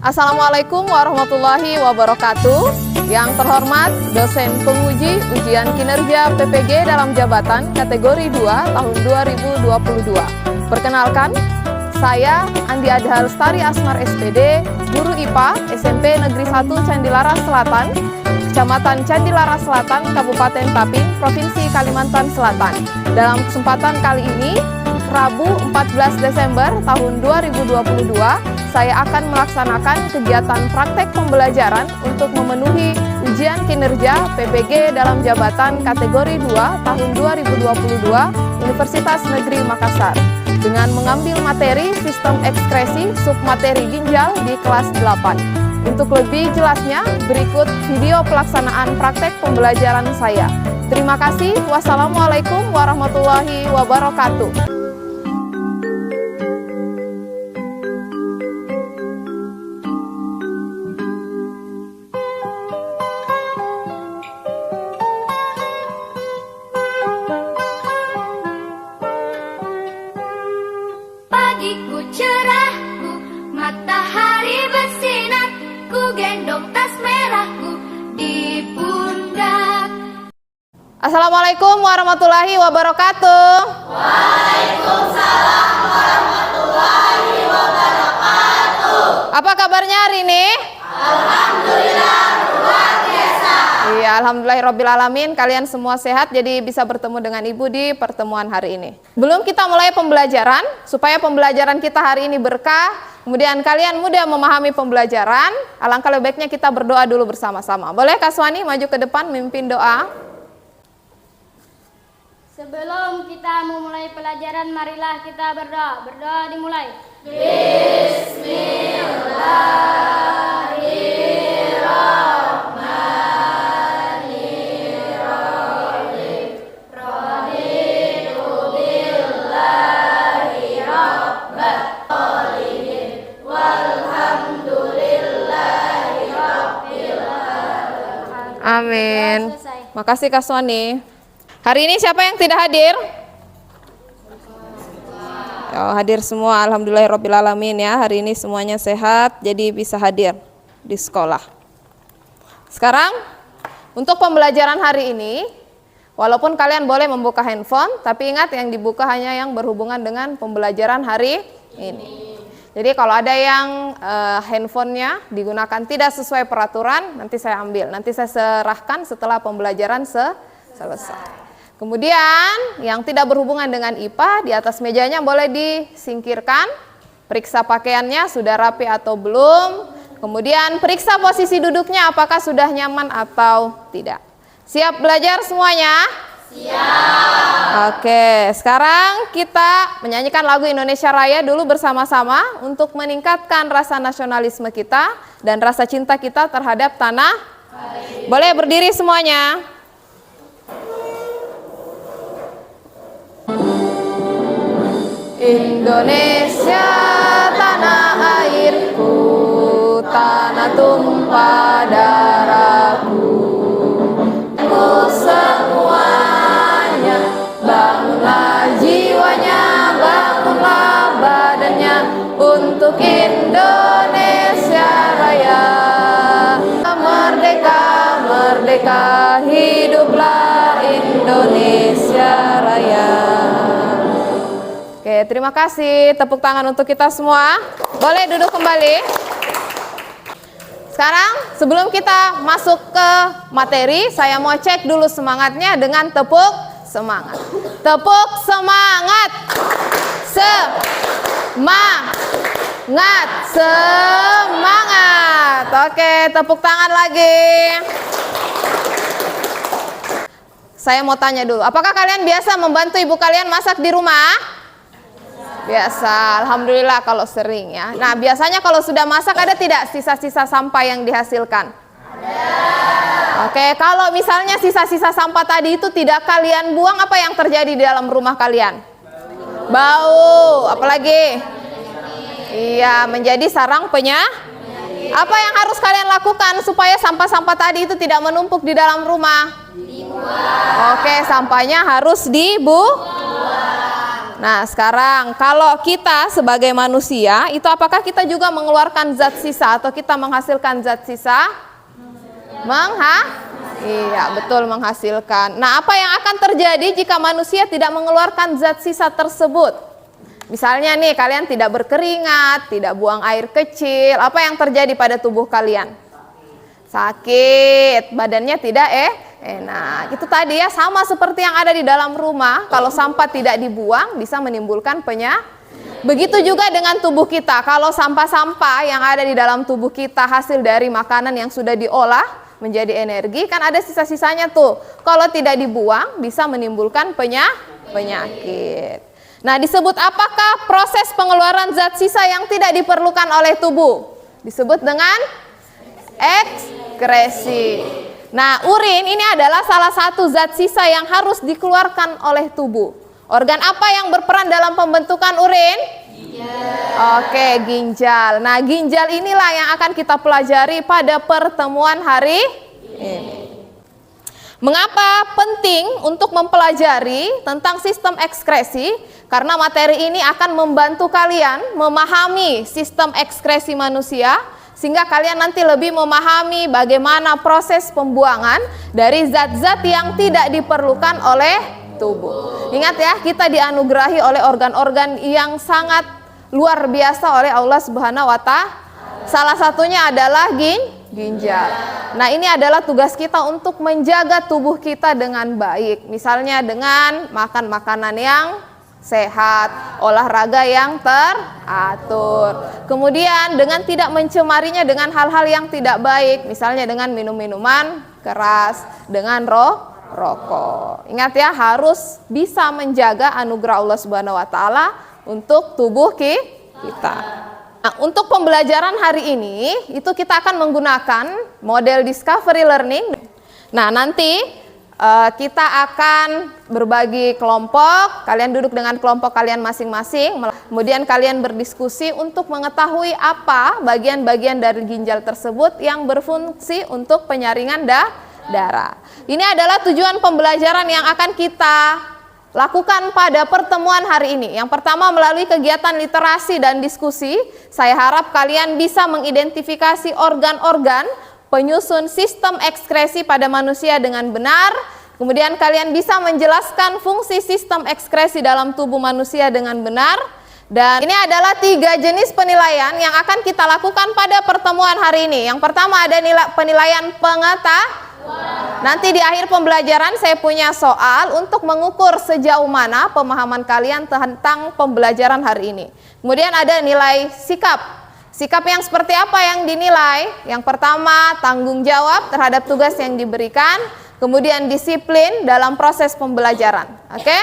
Assalamualaikum warahmatullahi wabarakatuh. Yang terhormat dosen penguji ujian kinerja PPG dalam jabatan kategori 2 tahun 2022. Perkenalkan, saya Andi Adha Lestari Asmar SPD, guru IPA SMP Negeri 1 Candilara Selatan, Kecamatan Candilara Selatan, Kabupaten Tapin, Provinsi Kalimantan Selatan. Dalam kesempatan kali ini, Rabu 14 Desember tahun 2022, saya akan melaksanakan kegiatan praktek pembelajaran untuk memenuhi ujian kinerja PPG dalam jabatan kategori 2 tahun 2022 Universitas Negeri Makassar dengan mengambil materi sistem ekskresi submateri ginjal di kelas 8. Untuk lebih jelasnya, berikut video pelaksanaan praktek pembelajaran saya. Terima kasih. Wassalamualaikum warahmatullahi wabarakatuh. Pagiku cerahku, matahari bersinar, ku gendong tas merahku di pundak. Assalamualaikum warahmatullahi wabarakatuh. Waalaikumsalam warahmatullahi wabarakatuh. Apa kabarnya hari ini? Alhamdulillah luar biasa. Iya, alhamdulillahirrabbilalamin. Kalian semua sehat, jadi bisa bertemu dengan Ibu di pertemuan hari ini. Belum kita mulai pembelajaran, supaya pembelajaran kita hari ini berkah, kemudian kalian mudah memahami pembelajaran, alangkah lebih baiknya kita berdoa dulu bersama-sama. Boleh Kak Swani maju ke depan memimpin doa? Sebelum kita memulai pelajaran, marilah kita berdoa. Berdoa dimulai. Amin. Selesai. Makasih Kak Swani. Hari ini siapa yang tidak hadir? Oh, hadir semua, alhamdulillahirrabbilalamin ya. Hari ini semuanya sehat, jadi bisa hadir di sekolah. Sekarang, untuk pembelajaran hari ini, walaupun kalian boleh membuka handphone, tapi ingat yang dibuka hanya yang berhubungan dengan pembelajaran hari ini. Jadi kalau ada yang handphonenya digunakan tidak sesuai peraturan, nanti saya ambil. Nanti saya serahkan setelah pembelajaran selesai. Kemudian yang tidak berhubungan dengan IPA, di atas mejanya boleh disingkirkan. Periksa pakaiannya sudah rapi atau belum. Kemudian periksa posisi duduknya apakah sudah nyaman atau tidak. Siap belajar semuanya? Siap. Oke, sekarang kita menyanyikan lagu Indonesia Raya dulu bersama-sama untuk meningkatkan rasa nasionalisme kita dan rasa cinta kita terhadap tanah. Boleh berdiri semuanya. Indonesia tanah airku, tanah tumpah darahku. Ku semuanya, bangunlah jiwanya, bangunlah badannya untuk Indonesia Raya. Merdeka, merdeka, hiduplah Indonesia Raya. Oke, terima kasih. Tepuk tangan untuk kita semua. Boleh duduk kembali. Sekarang, sebelum kita masuk ke materi, saya mau cek dulu semangatnya dengan tepuk semangat. Tepuk semangat. Semangat. Semangat. Oke, tepuk tangan lagi. Saya mau tanya dulu, apakah kalian biasa membantu ibu kalian masak di rumah? Biasa, alhamdulillah kalau sering ya. Nah, biasanya kalau sudah masak ada tidak sisa-sisa sampah yang dihasilkan? Ada. Oke, kalau misalnya sisa-sisa sampah tadi itu tidak kalian buang, apa yang terjadi di dalam rumah kalian? Bau, apalagi? Iya, menjadi sarang penyakit. Apa yang harus kalian lakukan supaya sampah-sampah tadi itu tidak menumpuk di dalam rumah? Dibuang. Oke, sampahnya harus dibuang. Nah, sekarang kalau kita sebagai manusia, itu apakah kita juga mengeluarkan zat sisa atau kita menghasilkan zat sisa? Iya, betul, menghasilkan. Nah, apa yang akan terjadi jika manusia tidak mengeluarkan zat sisa tersebut? Misalnya nih, kalian tidak berkeringat, tidak buang air kecil, apa yang terjadi pada tubuh kalian? Sakit, badannya tidak enak. Itu tadi ya, sama seperti yang ada di dalam rumah. Kalau sampah tidak dibuang bisa menimbulkan penyakit. Begitu juga dengan tubuh kita. Kalau sampah-sampah yang ada di dalam tubuh kita hasil dari makanan yang sudah diolah menjadi energi, kan ada sisa-sisanya tuh. Kalau tidak dibuang bisa menimbulkan penyakit. Nah, disebut apakah proses pengeluaran zat sisa yang tidak diperlukan oleh tubuh? Disebut dengan ekskresi. Nah, urin ini adalah salah satu zat sisa yang harus dikeluarkan oleh tubuh. Organ apa yang berperan dalam pembentukan urin? Oke, ginjal. Nah, ginjal inilah yang akan kita pelajari pada pertemuan hari ini. Mengapa penting untuk mempelajari tentang sistem ekskresi? Karena materi ini akan membantu kalian memahami sistem ekskresi manusia, sehingga kalian nanti lebih memahami bagaimana proses pembuangan dari zat-zat yang tidak diperlukan oleh tubuh. Ingat ya, kita dianugerahi oleh organ-organ yang sangat luar biasa oleh Allah Subhanahu wa Ta'ala. Salah satunya adalah ginjal. Nah, ini adalah tugas kita untuk menjaga tubuh kita dengan baik. Misalnya dengan makan makanan yang sehat, olahraga yang teratur. Kemudian dengan tidak mencemarinya dengan hal-hal yang tidak baik, misalnya dengan minum-minuman keras, dengan rokok. Ingat ya, harus bisa menjaga anugerah Allah Subhanahu wa Ta'ala untuk tubuh kita. Nah, untuk pembelajaran hari ini itu kita akan menggunakan model discovery learning. Nah, nanti kita akan berbagi kelompok, kalian duduk dengan kelompok kalian masing-masing, kemudian kalian berdiskusi untuk mengetahui apa bagian-bagian dari ginjal tersebut yang berfungsi untuk penyaringan darah. Ini adalah tujuan pembelajaran yang akan kita lakukan pada pertemuan hari ini. Yang pertama, melalui kegiatan literasi dan diskusi, saya harap kalian bisa mengidentifikasi organ-organ penyusun sistem ekskresi pada manusia dengan benar. Kemudian kalian bisa menjelaskan fungsi sistem ekskresi dalam tubuh manusia dengan benar. Dan ini adalah 3 jenis penilaian yang akan kita lakukan pada pertemuan hari ini. Yang pertama ada penilaian pengetahuan. Nanti di akhir pembelajaran saya punya soal untuk mengukur sejauh mana pemahaman kalian tentang pembelajaran hari ini. Kemudian ada nilai sikap. Sikap yang seperti apa yang dinilai? Yang pertama, tanggung jawab terhadap tugas yang diberikan, kemudian disiplin dalam proses pembelajaran. Oke?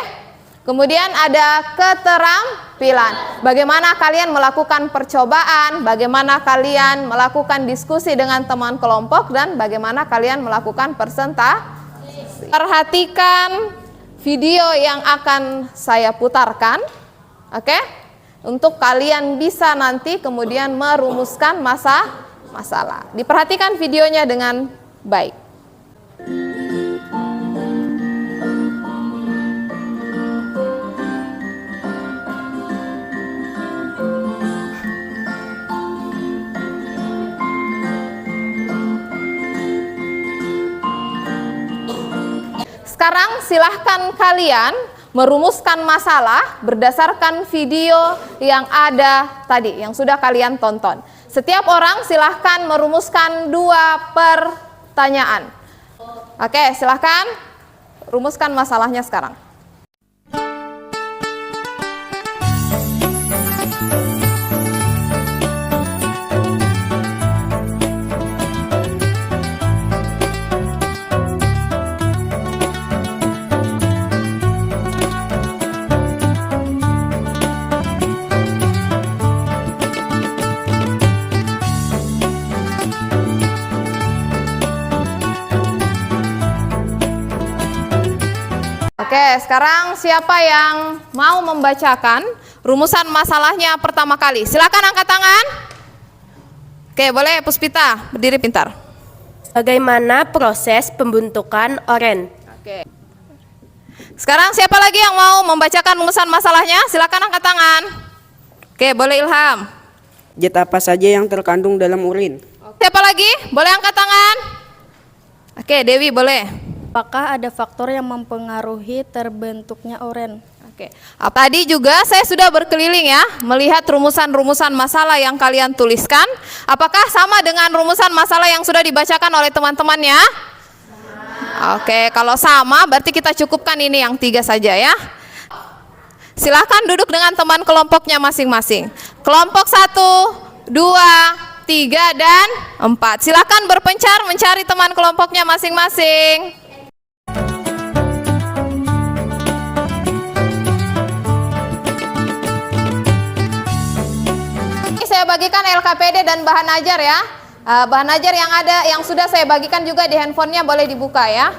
Kemudian ada keterampilan. Bagaimana kalian melakukan percobaan, bagaimana kalian melakukan diskusi dengan teman kelompok, dan bagaimana kalian melakukan presentasi. Perhatikan video yang akan saya putarkan. Oke? Untuk kalian bisa nanti kemudian merumuskan masalah. Diperhatikan videonya dengan baik. Sekarang silahkan kalian merumuskan masalah berdasarkan video yang ada tadi, yang sudah kalian tonton. Setiap orang silahkan merumuskan 2 pertanyaan. Oke, silahkan rumuskan masalahnya sekarang. Oke, sekarang siapa yang mau membacakan rumusan masalahnya pertama kali? Silakan angkat tangan. Oke, boleh Puspita, berdiri pintar. Bagaimana proses pembentukan oren? Oke. Sekarang siapa lagi yang mau membacakan rumusan masalahnya? Silakan angkat tangan. Oke, boleh Ilham. Zat apa saja yang terkandung dalam urin? Siapa lagi? Boleh angkat tangan. Oke, Dewi boleh. Apakah ada faktor yang mempengaruhi terbentuknya urin? Oke. Tadi juga saya sudah berkeliling ya, melihat rumusan-rumusan masalah yang kalian tuliskan. Apakah sama dengan rumusan masalah yang sudah dibacakan oleh teman-temannya? Oke, kalau sama berarti kita cukupkan ini yang 3 saja ya. Silahkan duduk dengan teman kelompoknya masing-masing. Kelompok 1, 2, 3, dan 4. Silahkan berpencar mencari teman kelompoknya masing-masing. Saya bagikan LKPD dan bahan ajar ya. Bahan ajar yang ada, yang sudah saya bagikan juga di handphonenya boleh dibuka ya.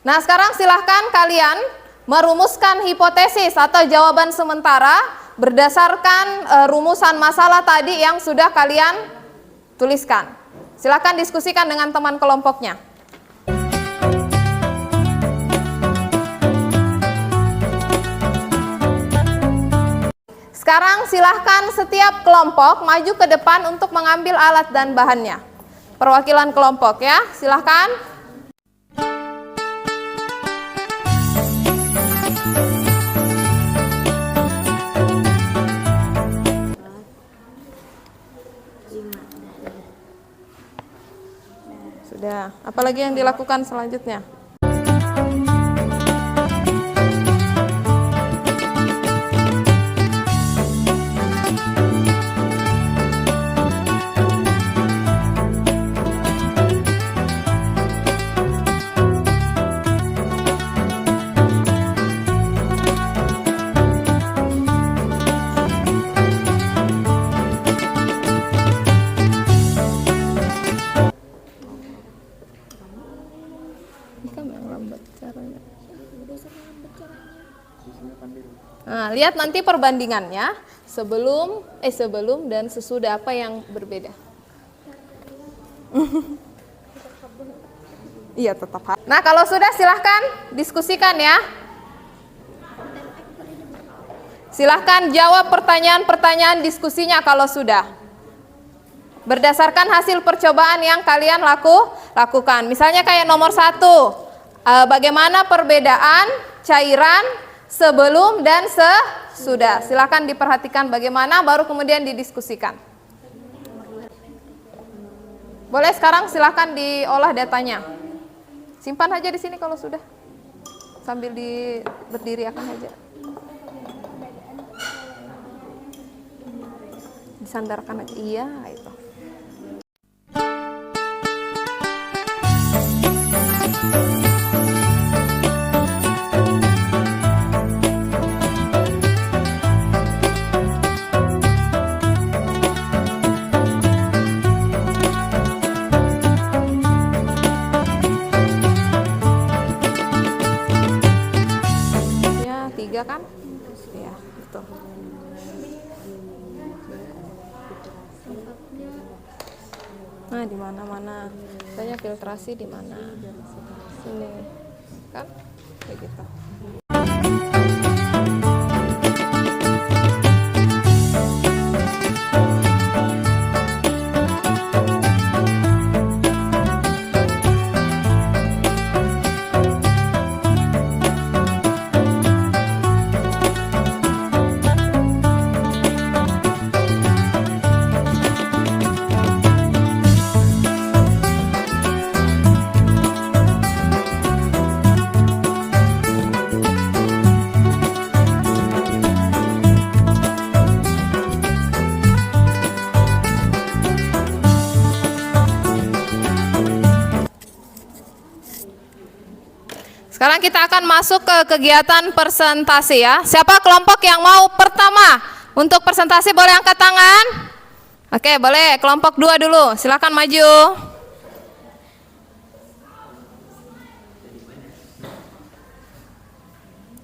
Nah, sekarang silahkan kalian merumuskan hipotesis atau jawaban sementara berdasarkan rumusan masalah tadi yang sudah kalian tuliskan. Silahkan diskusikan dengan teman kelompoknya. Sekarang silahkan setiap kelompok maju ke depan untuk mengambil alat dan bahannya. Perwakilan kelompok ya, silahkan. Sudah, apalagi yang dilakukan selanjutnya? Nah, lihat nanti perbandingannya sebelum dan sesudah, apa yang berbeda. Iya, tetap. Nah, kalau sudah silahkan diskusikan ya. Silahkan jawab pertanyaan-pertanyaan diskusinya kalau sudah. Berdasarkan hasil percobaan yang kalian lakukan. Misalnya kayak nomor 1, bagaimana perbedaan cairan sebelum dan sesudah. Silakan diperhatikan bagaimana, baru kemudian didiskusikan. Boleh sekarang silakan diolah datanya. Simpan aja di sini kalau sudah. Sambil berdiri akan aja. Disandarkan aja. Iya, itu. Kan? Ya, betul. Nah, di mana-mana. Tanya filtrasi di mana? Sini. Kan? Kayak gitu. Sekarang kita akan masuk ke kegiatan presentasi ya. Siapa kelompok yang mau pertama untuk presentasi boleh angkat tangan? Oke, boleh. Kelompok 2 dulu. Silakan maju.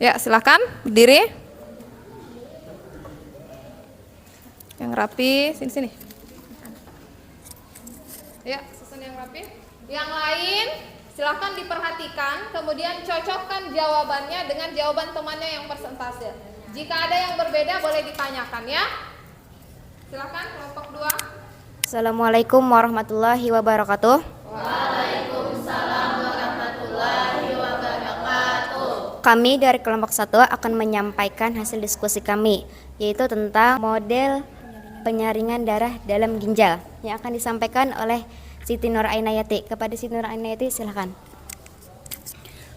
Ya, silakan berdiri. Yang rapi, sini-sini. Ya, susun yang rapi. Yang lain silahkan diperhatikan, kemudian cocokkan jawabannya dengan jawaban temannya yang persentase. Jika ada yang berbeda boleh ditanyakan ya. Silahkan kelompok 2. Assalamualaikum warahmatullahi wabarakatuh. Waalaikumsalam warahmatullahi wabarakatuh. Kami dari kelompok 1 akan menyampaikan hasil diskusi kami, yaitu tentang model penyaringan darah dalam ginjal yang akan disampaikan oleh Siti Nur Ainayati. Kepada Siti Nur Ainayati, silakan.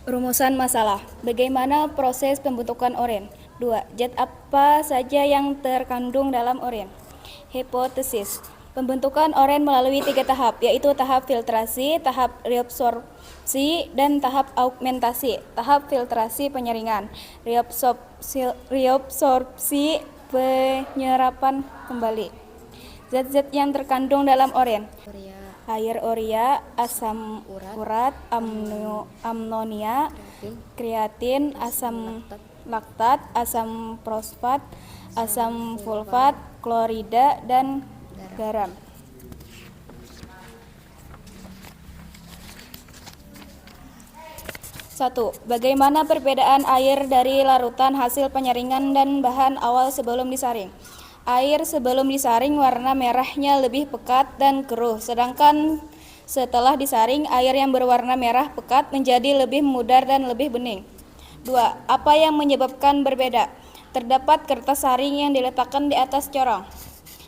Rumusan masalah. Bagaimana proses pembentukan urin? 2. Zat apa saja yang terkandung dalam urin? Hipotesis. Pembentukan urin melalui 3 tahap, yaitu tahap filtrasi, tahap reabsorpsi, dan tahap augmentasi. Tahap filtrasi penyaringan, reabsorpsi penyerapan kembali. Zat-zat yang terkandung dalam urin: air urea, asam urat, ammonia, kreatin, asam laktat, asam fosfat, asam sulfat, klorida, dan garam. Satu. Bagaimana perbedaan air dari larutan hasil penyaringan dan bahan awal sebelum disaring? Air sebelum disaring warna merahnya lebih pekat dan keruh, sedangkan setelah disaring air yang berwarna merah pekat menjadi lebih mudar dan lebih bening. 2. Apa yang menyebabkan berbeda? Terdapat kertas saring yang diletakkan di atas corong.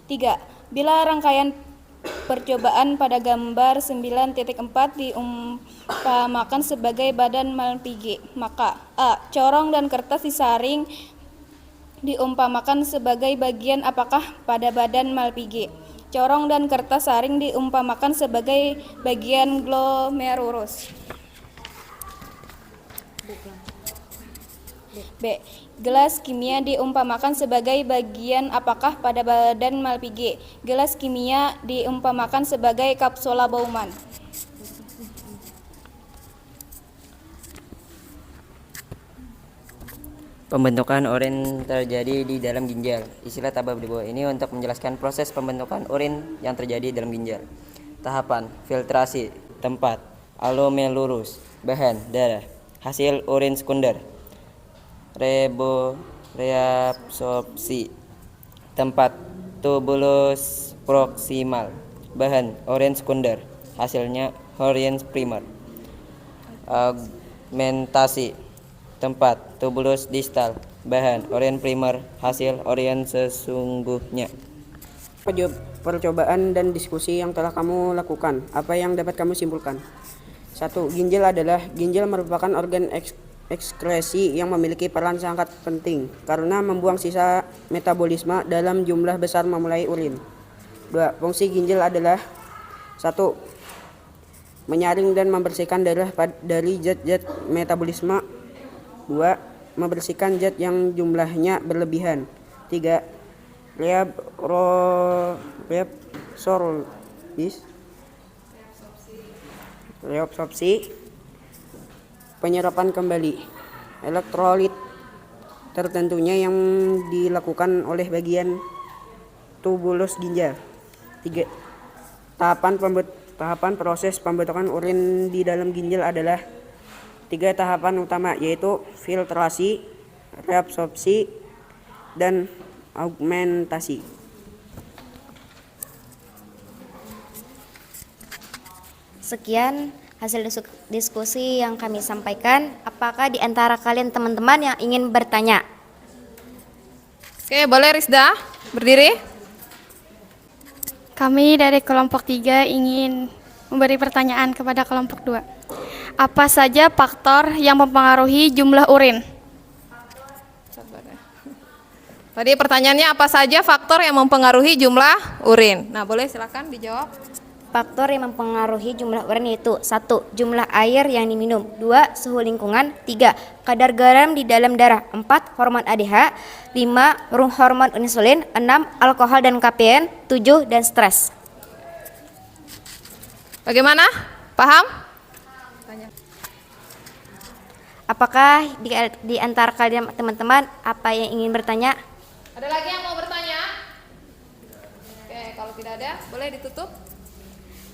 3. Bila rangkaian percobaan pada gambar 9.4 diumpamakan sebagai badan Malpighi, maka A. Corong dan kertas disaring diumpamakan sebagai bagian apakah pada badan Malpighi? Corong dan kertas saring diumpamakan sebagai bagian glomerulus. B. Gelas kimia diumpamakan sebagai bagian apakah pada badan Malpighi? Gelas kimia diumpamakan sebagai kapsula Bowman. Pembentukan urin terjadi di dalam ginjal. Istilah tabel di bawah ini untuk menjelaskan proses pembentukan urin yang terjadi dalam ginjal. Tahapan: filtrasi, tempat; glomerulus, bahan, darah; hasil urin sekunder; reabsorpsi, tempat; tubulus proksimal, bahan, urin sekunder; hasilnya urin primer; augmentasi, tempat; tubulus distal, bahan, urin primer; hasil urin sesungguhnya. Percobaan dan diskusi yang telah kamu lakukan, apa yang dapat kamu simpulkan? 1. Ginjal merupakan organ ekskresi yang memiliki peran sangat penting karena membuang sisa metabolisme dalam jumlah besar memulai urin. 2. Fungsi ginjal adalah: 1. Menyaring dan membersihkan darah dari zat-zat metabolisme. 2. Membersihkan zat yang jumlahnya berlebihan. 3. Reabsorpsi, penyerapan kembali elektrolit tertentunya yang dilakukan oleh bagian tubulus ginjal. 3. Tahapan proses pembentukan urin di dalam ginjal adalah 3 tahapan utama, yaitu filtrasi, reabsorpsi, dan augmentasi. Sekian hasil diskusi yang kami sampaikan. Apakah di antara kalian teman-teman yang ingin bertanya? Oke, boleh Rizda berdiri. Kami dari kelompok 3 ingin memberi pertanyaan kepada kelompok 2. Apa saja faktor yang mempengaruhi jumlah urin? Tadi pertanyaannya apa saja faktor yang mempengaruhi jumlah urin. Nah, boleh silakan dijawab. Faktor yang mempengaruhi jumlah urin yaitu: 1. Jumlah air yang diminum. 2. Suhu lingkungan. 3. Kadar garam di dalam darah. 4. Hormon ADH. 5. Hormon insulin. 6. Alkohol dan kafein. 7. Dan stres. Bagaimana? Paham? Apakah di antara kalian teman-teman apa yang ingin bertanya? Ada lagi yang mau bertanya? Oke, kalau tidak ada, boleh ditutup.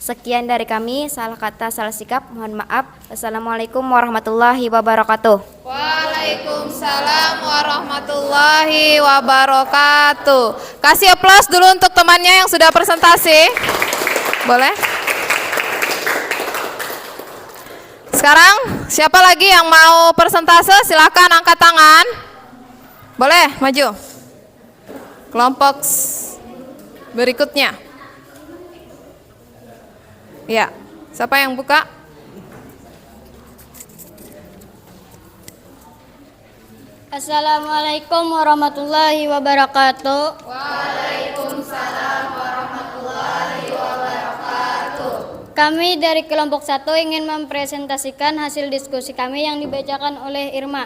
Sekian dari kami, salah kata, salah sikap, mohon maaf. Wassalamualaikum warahmatullahi wabarakatuh. Waalaikumsalam warahmatullahi wabarakatuh. Kasih aplaus dulu untuk temannya yang sudah presentasi. Boleh? Sekarang siapa lagi yang mau persentase? Silakan angkat tangan. Boleh maju. Kelompok berikutnya. Ya, siapa yang buka? Assalamualaikum warahmatullahi wabarakatuh. Kami dari kelompok 1 ingin mempresentasikan hasil diskusi kami yang dibacakan oleh Irma.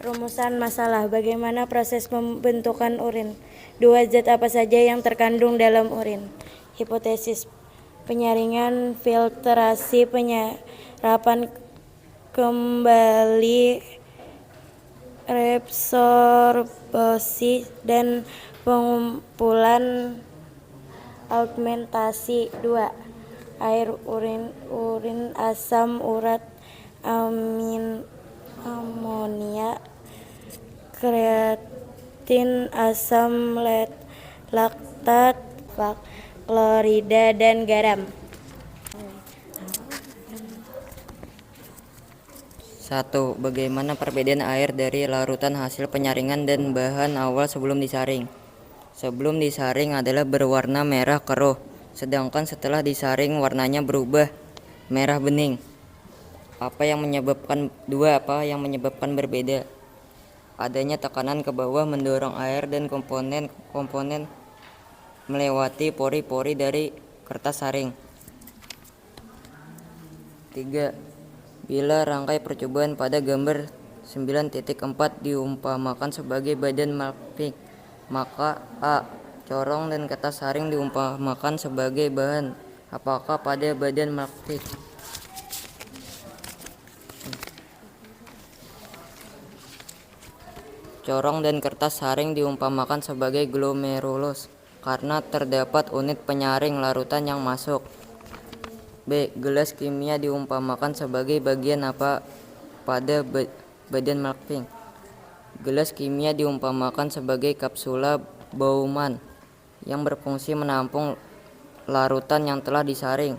Rumusan masalah, bagaimana proses pembentukan urin? 2 zat apa saja yang terkandung dalam urin? Hipotesis, penyaringan, filtrasi, penyerapan kembali, reabsorpsi, dan pengumpulan augmentasi. 2. Air, urin, asam urat, amonia, kreatin, asam laktat, klorida, dan garam. 1. Bagaimana perbedaan air dari larutan hasil penyaringan dan bahan awal sebelum disaring? Sebelum disaring adalah berwarna merah keruh, sedangkan setelah disaring warnanya berubah merah bening. Apa yang menyebabkan berbeda? Adanya tekanan ke bawah mendorong air dan komponen melewati pori-pori dari kertas saring. 3. Bila rangkai percobaan pada gambar 9.4 diumpamakan sebagai badan malving, maka A. Corong dan kertas saring diumpamakan sebagai bahan. Apakah pada badan malving? Corong dan kertas saring diumpamakan sebagai glomerulus karena terdapat unit penyaring larutan yang masuk. B. Gelas kimia diumpamakan sebagai bagian apa pada badan malving? Gelas kimia diumpamakan sebagai kapsula Bowman yang berfungsi menampung larutan yang telah disaring,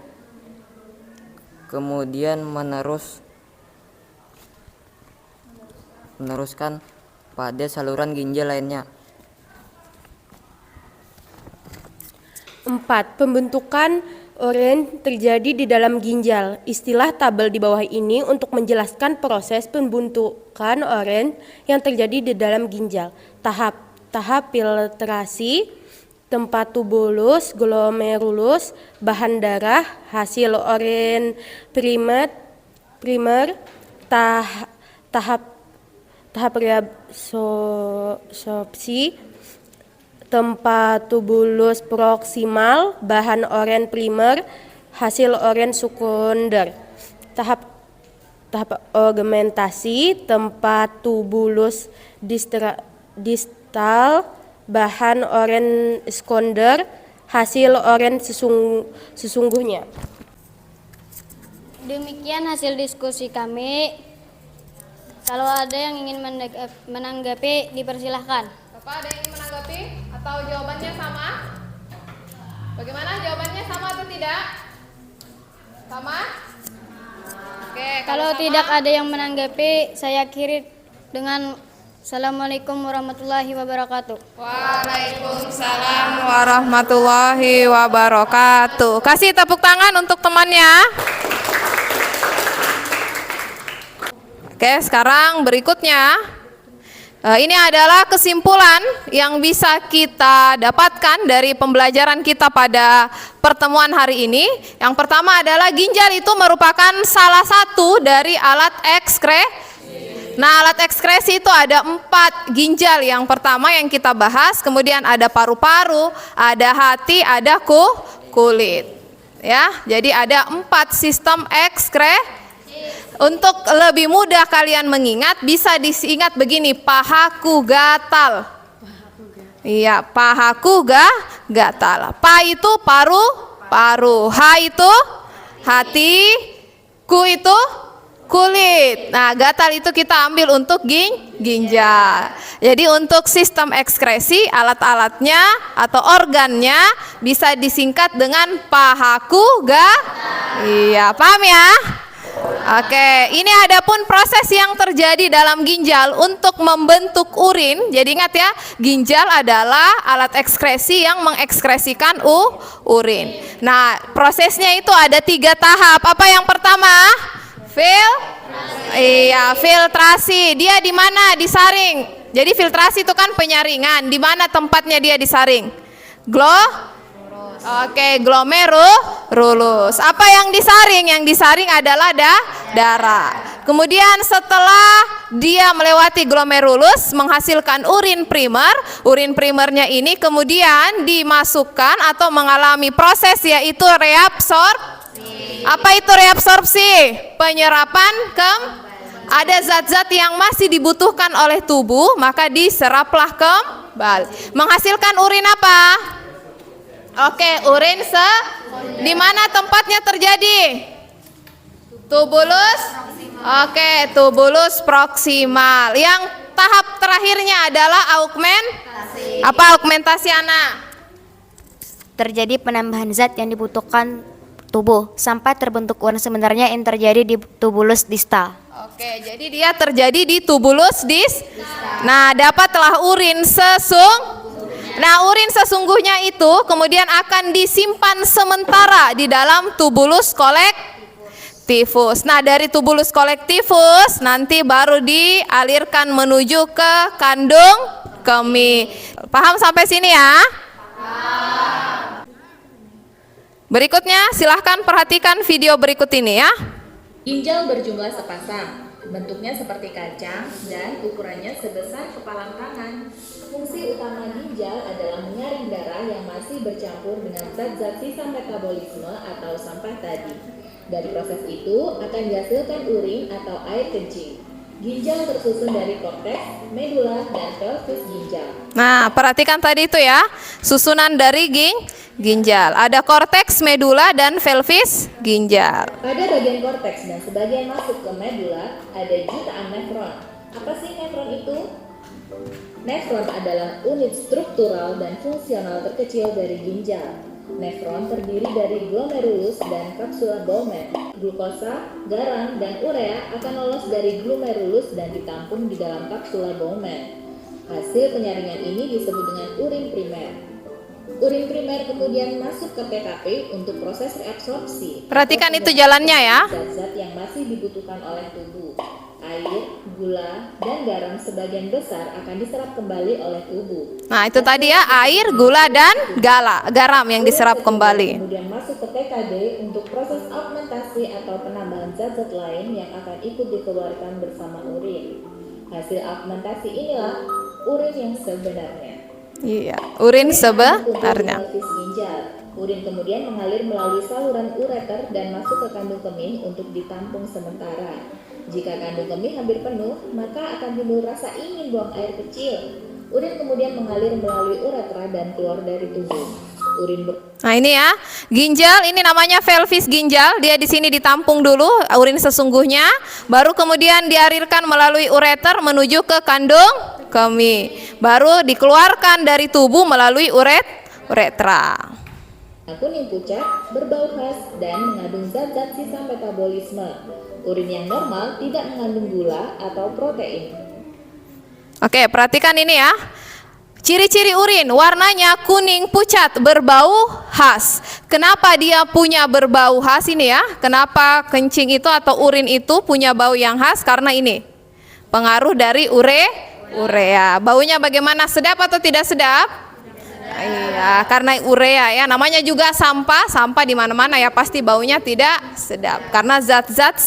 kemudian meneruskan pada saluran ginjal lainnya. 4. Pembentukan urin terjadi di dalam ginjal. Istilah tabel di bawah ini untuk menjelaskan proses pembentukan urin yang terjadi di dalam ginjal. Tahap filtrasi, tempat tubulus, glomerulus, bahan darah, hasil urin primer, tahap reabsorpsi, tempat tubulus proksimal, bahan urin primer, hasil urin sekunder. Tahap augmentasi, tempat tubulus distal, bahan urin sekunder, hasil urin sesungguhnya. Demikian hasil diskusi kami. Kalau ada yang ingin menanggapi, dipersilahkan. Bapak ada yang ingin menanggapi atau jawabannya sama? Bagaimana jawabannya, sama atau tidak? Sama? Oke, Kalau sama, tidak ada yang menanggapi, saya akhiri dengan Assalamualaikum warahmatullahi wabarakatuh. Waalaikumsalam warahmatullahi wabarakatuh. Kasih tepuk tangan untuk temannya. Oke, sekarang berikutnya. Ini adalah kesimpulan yang bisa kita dapatkan dari pembelajaran kita pada pertemuan hari ini. Yang pertama adalah ginjal itu merupakan salah satu dari alat ekskresi. Nah, alat ekskresi itu ada 4 ginjal. Yang pertama yang kita bahas, kemudian ada paru-paru, ada hati, ada kulit. Ya, jadi ada 4 sistem ekskresi. Untuk lebih mudah kalian mengingat, bisa diingat begini, pahaku gatal. Iya, pahaku gatal. Pa itu paru. H itu hati, ku itu kulit. Nah, gatal itu kita ambil untuk ginjal. Jadi untuk sistem ekskresi, alat-alatnya atau organnya bisa disingkat dengan pahaku Iya, paham ya? Oke, ini adapun proses yang terjadi dalam ginjal untuk membentuk urin. Jadi ingat ya, ginjal adalah alat ekskresi yang mengekskresikan urin. Nah, prosesnya itu ada 3 tahap. Apa yang pertama? Filtrasi. Dia di mana? Disaring. Jadi filtrasi itu kan penyaringan. Di mana tempatnya dia disaring? Glomerulus. Apa yang disaring? Yang disaring adalah darah. Kemudian setelah dia melewati glomerulus menghasilkan urin primer, urin primernya ini kemudian dimasukkan atau mengalami proses yaitu reabsorpsi. Apa itu reabsorpsi? Penyerapan ada zat-zat yang masih dibutuhkan oleh tubuh, maka diseraplah kembali. Menghasilkan urin apa? Urin di mana tempatnya terjadi? Tubulus. Tubulus proksimal. Yang tahap terakhirnya adalah augmentasi. Apa augmentasi, Ana? Terjadi penambahan zat yang dibutuhkan tubuh sampai terbentuk urin sebenarnya yang terjadi di tubulus distal. Jadi dia terjadi di tubulus distal. Nah, dapatlah urin urin sesungguhnya itu kemudian akan disimpan sementara di dalam tubulus kolektifus. Nah, dari tubulus kolektifus nanti baru dialirkan menuju ke kandung kemih. Paham sampai sini ya? Berikutnya silahkan perhatikan video berikut ini ya. Ginjal berjumlah sepasang, bentuknya seperti kacang dan ukurannya sebesar kepalan tangan. Fungsi utama ginjal adalah menyaring darah yang masih bercampur dengan zat-zat sisa metabolisme atau sampah tadi. Dari proses itu akan dihasilkan urin atau air kencing. Ginjal tersusun dari korteks, medula, dan pelvis ginjal. Nah, perhatikan tadi itu ya, susunan dari ginjal. Ada korteks, medula, dan pelvis ginjal. Pada bagian korteks dan sebagian masuk ke medula ada jutaan nefron. Apa sih nefron itu? Nefron adalah unit struktural dan fungsional terkecil dari ginjal. Nefron terdiri dari glomerulus dan kapsula Bowman. Glukosa, garam, dan urea akan lolos dari glomerulus dan ditampung di dalam kapsula Bowman. Hasil penyaringan ini disebut dengan urin primer. Urin primer kemudian masuk ke PKP untuk proses reabsorpsi. Perhatikan itu jalannya ya. Zat-zat yang masih dibutuhkan oleh tubuh. Air, gula, dan garam sebagian besar akan diserap kembali oleh tubuh. Nah, itu tadi ya, air, gula, dan garam yang diserap kembali. Kemudian masuk ke TKD untuk proses augmentasi atau penambahan zat-zat lain yang akan ikut dikeluarkan bersama urin. Hasil augmentasi inilah urin yang sebenarnya. Iya, urin sebenarnya. Urin kemudian mengalir melalui saluran ureter dan masuk ke kandung kemih untuk ditampung sementara. Jika kandung kemih hampir penuh, maka akan timbul rasa ingin buang air kecil. Urin kemudian mengalir melalui uretra dan keluar dari tubuh. Nah, ini ya, ginjal ini namanya pelvis ginjal. Dia di sini ditampung dulu urin sesungguhnya, baru kemudian dialirkan melalui ureter menuju ke kandung kemih. Baru dikeluarkan dari tubuh melalui uretra. Kuning pucat, berbau khas, dan mengandung zat-zat sisa metabolisme. Urin yang normal tidak mengandung gula atau protein. Oke, perhatikan ini ya. Ciri-ciri urin, warnanya kuning pucat, berbau khas. Kenapa dia punya berbau khas ini ya? Kenapa kencing itu atau urin itu punya bau yang khas? Karena ini, pengaruh dari urea. Baunya bagaimana? Sedap atau tidak sedap? Iya, karena urea ya, namanya juga sampah di mana-mana ya pasti baunya tidak sedap karena zat-zat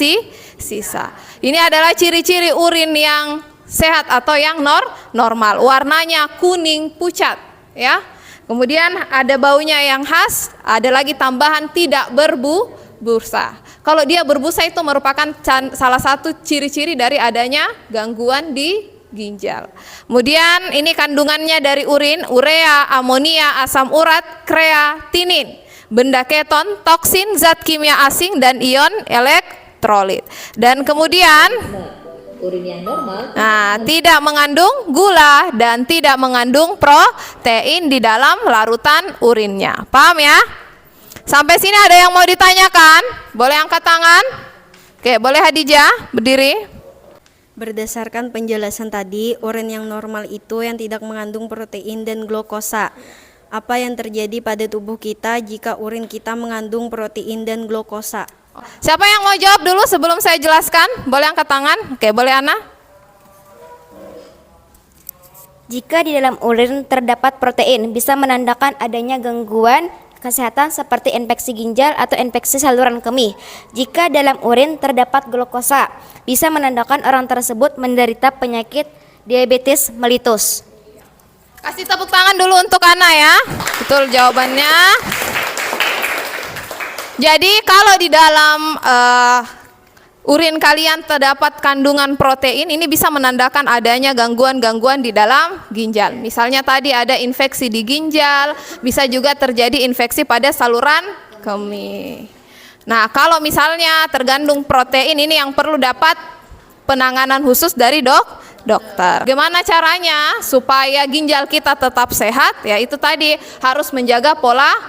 sisa. Ini adalah ciri-ciri urin yang sehat atau yang normal. Warnanya kuning pucat ya. Kemudian ada baunya yang khas, ada lagi tambahan tidak berbusa. Kalau dia berbusa itu merupakan salah satu ciri-ciri dari adanya gangguan di ginjal. Kemudian ini kandungannya dari urin, urea, amonia, asam urat, kreatinin. benda keton, toksin, zat kimia asing, dan ion elektrolit. Dan kemudian Urin yang normal tidak mengandung gula dan tidak mengandung protein di dalam larutan urinnya. Paham ya? Sampai sini ada yang mau ditanyakan? Boleh angkat tangan? Oke, boleh Hadijah berdiri. Berdasarkan penjelasan tadi, urin yang normal itu yang tidak mengandung protein dan glukosa. Apa yang terjadi pada tubuh kita jika urin kita mengandung protein dan glukosa? Siapa yang mau jawab dulu sebelum saya jelaskan? Boleh angkat tangan? Oke, boleh Ana? Jika di dalam urin terdapat protein, bisa menandakan adanya gangguan kesehatan seperti infeksi ginjal atau infeksi saluran kemih. Jika dalam urin terdapat glukosa, bisa menandakan orang tersebut menderita penyakit diabetes mellitus. Kasih tepuk tangan dulu untuk Ana ya. Betul jawabannya. Jadi kalau di dalam urin kalian terdapat kandungan protein, ini bisa menandakan adanya gangguan-gangguan di dalam ginjal. Misalnya tadi ada infeksi di ginjal, bisa juga terjadi infeksi pada saluran kemih. Nah, kalau misalnya tergandung protein, ini yang perlu dapat penanganan khusus dari dokter. Gimana caranya supaya ginjal kita tetap sehat? Ya itu tadi, harus menjaga pola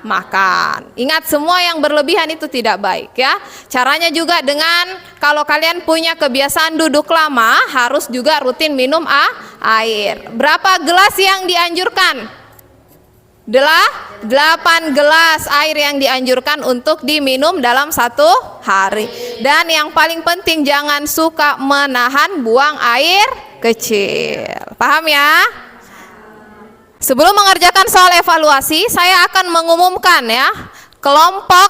makan. Ingat, semua yang berlebihan itu tidak baik ya. Caranya juga dengan, kalau kalian punya kebiasaan duduk lama, harus juga rutin minum air. Berapa gelas yang dianjurkan? 8 gelas air yang dianjurkan untuk diminum dalam 1 hari. Dan yang paling penting, jangan suka menahan buang air kecil. Paham ya? Sebelum mengerjakan soal evaluasi, saya akan mengumumkan ya, kelompok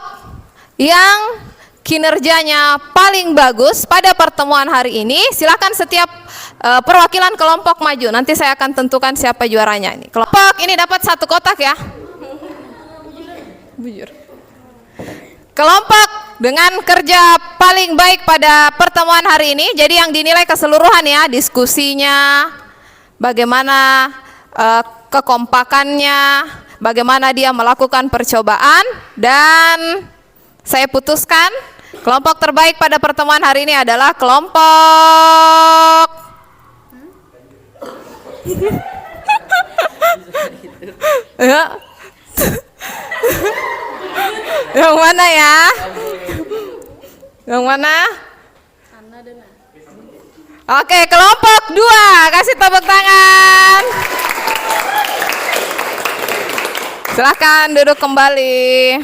yang kinerjanya paling bagus pada pertemuan hari ini. Silakan setiap perwakilan kelompok maju. Nanti saya akan tentukan siapa juaranya ini. Kelompok ini dapat 1 kotak ya. Bujur. Kelompok dengan kerja paling baik pada pertemuan hari ini. Jadi yang dinilai keseluruhan ya, diskusinya, bagaimana kekompakannya, bagaimana dia melakukan percobaan, dan saya putuskan kelompok terbaik pada pertemuan hari ini adalah kelompok yang mana ya? Yang mana? Oke, kelompok 2, kasih tepuk tangan. Silahkan duduk kembali.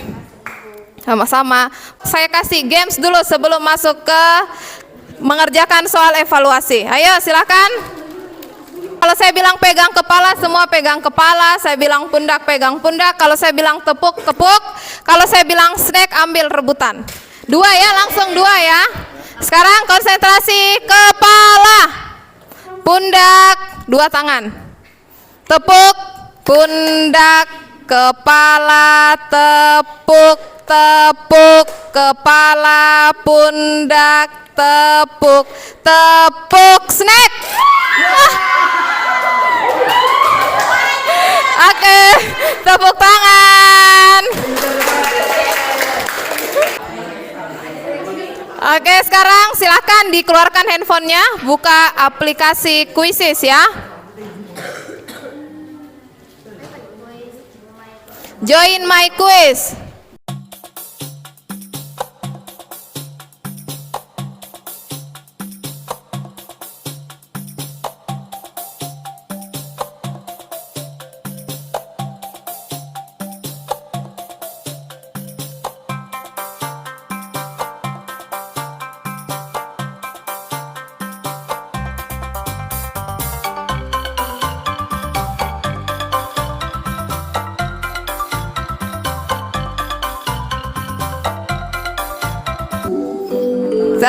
Sama-sama. Saya kasih games dulu sebelum masuk ke mengerjakan soal evaluasi. Ayo silakan. Kalau saya bilang pegang kepala, semua pegang kepala. Saya bilang pundak, pegang pundak. Kalau saya bilang tepuk, tepuk. Kalau saya bilang snack, ambil rebutan. 2 ya, langsung 2 ya. Sekarang konsentrasi, kepala, pundak, 2 tangan. Tepuk, pundak, kepala, tepuk, tepuk, kepala, pundak, tepuk, tepuk, snack. Oke, tepuk tangan. Oke, sekarang silakan dikeluarkan handphonenya, buka aplikasi Quizzes ya. Join my quiz.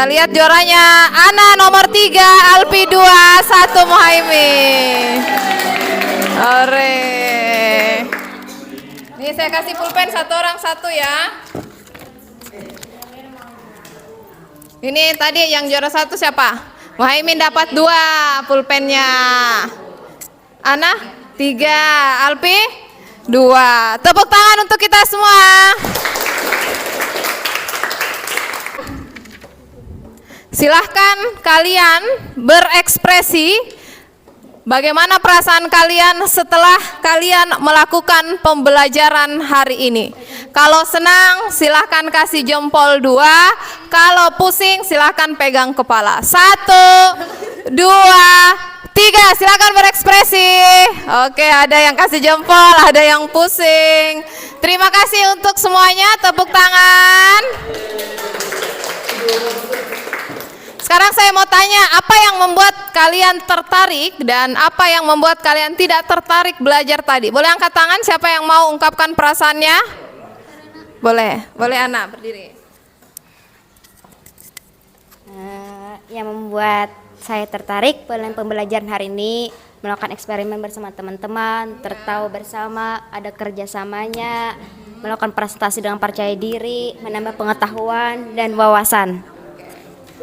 Kita lihat juaranya, Ana nomor 3, Alpi 2, 1 Muhaimin. Ore. Nih saya kasih pulpen 1 orang 1 ya. Ini tadi yang juara 1 siapa? Muhaimin dapat 2 pulpennya. Ana 3, Alpi 2. Tepuk tangan untuk kita semua. Silahkan kalian berekspresi. Bagaimana perasaan kalian setelah kalian melakukan pembelajaran hari ini? Kalau senang, silahkan kasih jempol 2. Kalau pusing, silahkan pegang kepala. 1, 2, 3. Silahkan berekspresi. Oke, ada yang kasih jempol, ada yang pusing. Terima kasih untuk semuanya. Tepuk tangan. Sekarang saya mau tanya, apa yang membuat kalian tertarik dan apa yang membuat kalian tidak tertarik belajar tadi? Boleh angkat tangan siapa yang mau ungkapkan perasaannya? Boleh Ana berdiri. Yang membuat saya tertarik dalam pembelajaran hari ini, melakukan eksperimen bersama teman-teman, tertawa bersama, ada kerjasamanya, melakukan presentasi dengan percaya diri, menambah pengetahuan dan wawasan.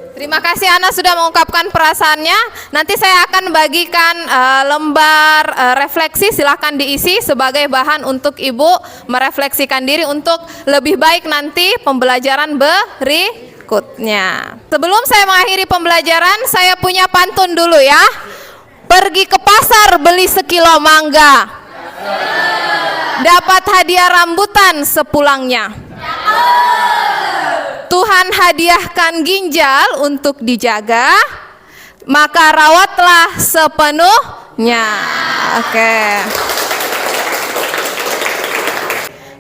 Terima kasih Ana sudah mengungkapkan perasaannya. Nanti saya akan bagikan lembar refleksi, silahkan diisi sebagai bahan untuk Ibu merefleksikan diri untuk lebih baik nanti pembelajaran berikutnya. Sebelum saya mengakhiri pembelajaran, saya punya pantun dulu ya. Pergi ke pasar beli sekilo mangga, dapat hadiah rambutan sepulangnya. Tuhan hadiahkan ginjal untuk dijaga, maka rawatlah sepenuhnya. Oke.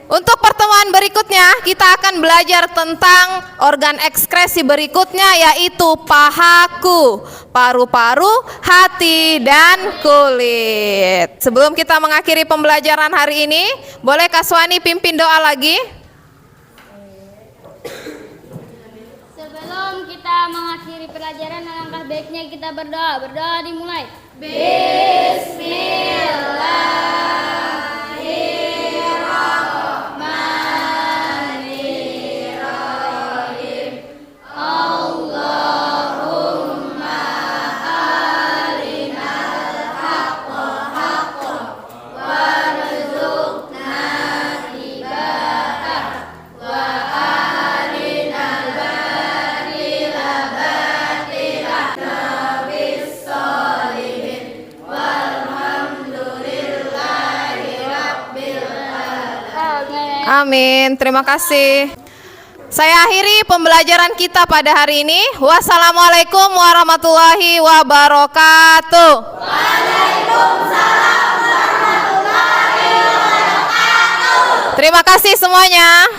Untuk pertemuan berikutnya kita akan belajar tentang organ ekskresi berikutnya, yaitu pahaku, paru-paru, hati, dan kulit. Sebelum kita mengakhiri pembelajaran hari ini, boleh Kak Swani pimpin doa lagi? Sebelum kita mengakhiri pelajaran, alangkah baiknya kita berdoa. Berdoa dimulai. Bismillahirrahmanirrahim. Allahumma arinal haqqa haqqan warzuqna ittiba'ah wa arinal batila batila nabis solihin walhamdulillahi rabbil alamin. Amin, terima kasih. Saya akhiri pembelajaran kita pada hari ini. Wassalamualaikum warahmatullahi wabarakatuh. Waalaikumsalam warahmatullahi wabarakatuh. Terima kasih semuanya.